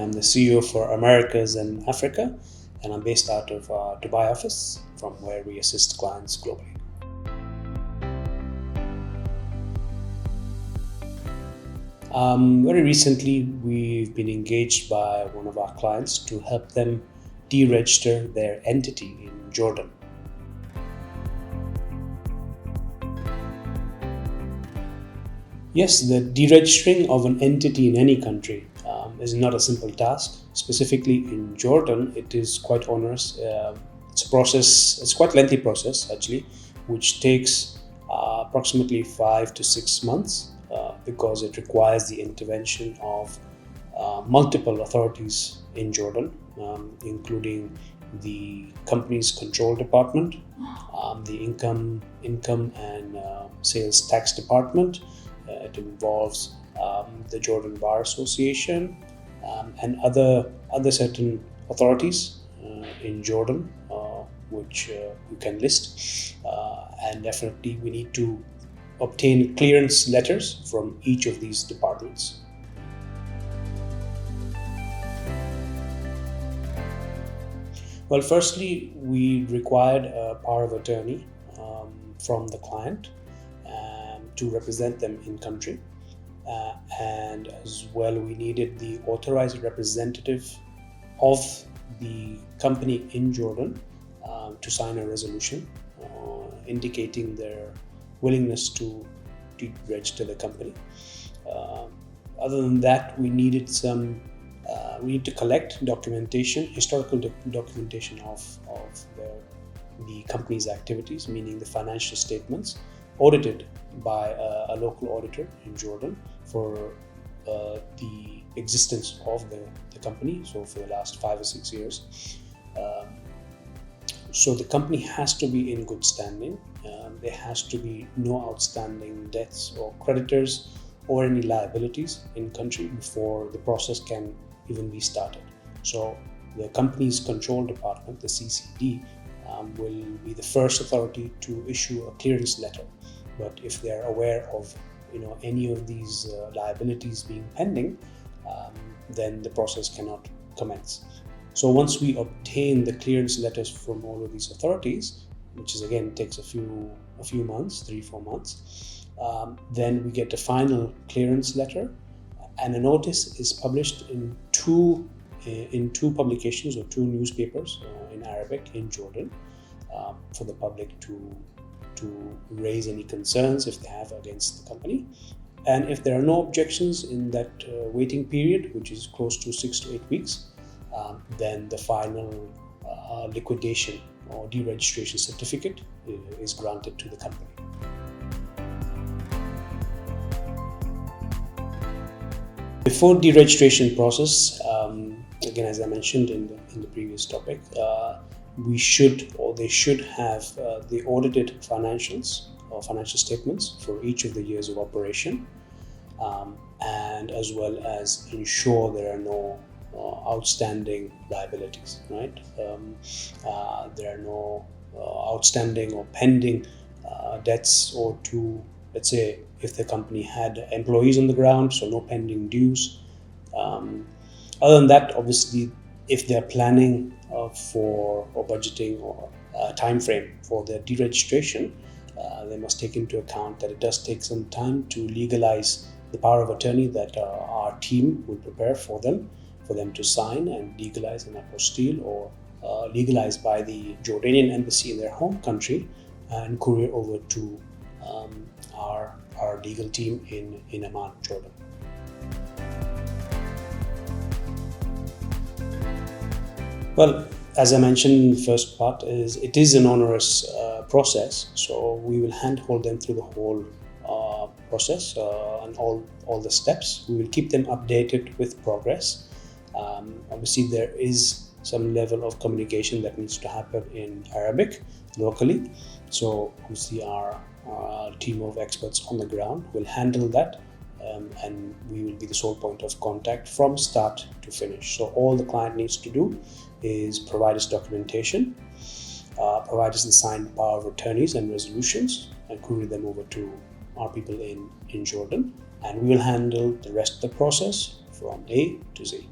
I'm the CEO for Americas and Africa, and I'm based out of our Dubai office, from where we assist clients globally. Very recently, we've been engaged by one of our clients to help them deregister their entity in Jordan. Yes, the deregistering of an entity in any country is not a simple task. Specifically in Jordan, it is quite onerous. It's a process, it's quite a lengthy process actually, which takes approximately 5 to 6 months because it requires the intervention of multiple authorities in Jordan, including the company's control department, the income and sales tax department. It involves the Jordan Bar Association and other certain authorities in Jordan, which you can list. And definitely we need to obtain clearance letters from each of these departments. Well, firstly, we required a power of attorney from the client to represent them in country, and as well we needed the authorized representative of the company in Jordan to sign a resolution indicating their willingness to register the company. Other than that, we need to collect documentation, historical documentation of the company's activities, meaning the financial statements, audited by a local auditor in Jordan for the existence of the company, so for the last 5 or 6 years. So the company has to be in good standing. There has to be no outstanding debts or creditors or any liabilities in country before the process can even be started. So the company's control department, the CCD, will be the first authority to issue a clearance letter. But if they're aware of any of these liabilities being pending, then the process cannot commence. So once we obtain the clearance letters from all of these authorities, which is again takes a few months, 3-4 months, then we get a final clearance letter, and a notice is published in two publications or 2 newspapers in Arabic in Jordan for the public to raise any concerns if they have against the company. And if there are no objections in that waiting period, which is close to 6 to 8 weeks, then the final liquidation or deregistration certificate is granted to the company. Before deregistration process, again, as I mentioned in the previous topic, they should have the audited financials or financial statements for each of the years of operation, and as well as ensure there are no outstanding liabilities, right? There are no outstanding or pending debts, or to, let's say, if the company had employees on the ground, so no pending dues. Other than that, obviously, if they're planning for or budgeting or time frame for their deregistration, they must take into account that it does take some time to legalize the power of attorney that our team will prepare for them to sign and legalize and apostille or legalized by the Jordanian embassy in their home country and courier over to our legal team in Amman, Jordan. Well, as I mentioned, the first part is it is an onerous process, so we will handhold them through the whole process and all the steps. We will keep them updated with progress. Obviously, there is some level of communication that needs to happen in Arabic locally. So obviously our team of experts on the ground will handle that, and we will be the sole point of contact from start to finish. So all the client needs to do is provide us documentation, provide us the signed power of attorneys and resolutions, and courier them over to our people in Jordan, and we will handle the rest of the process from A to Z.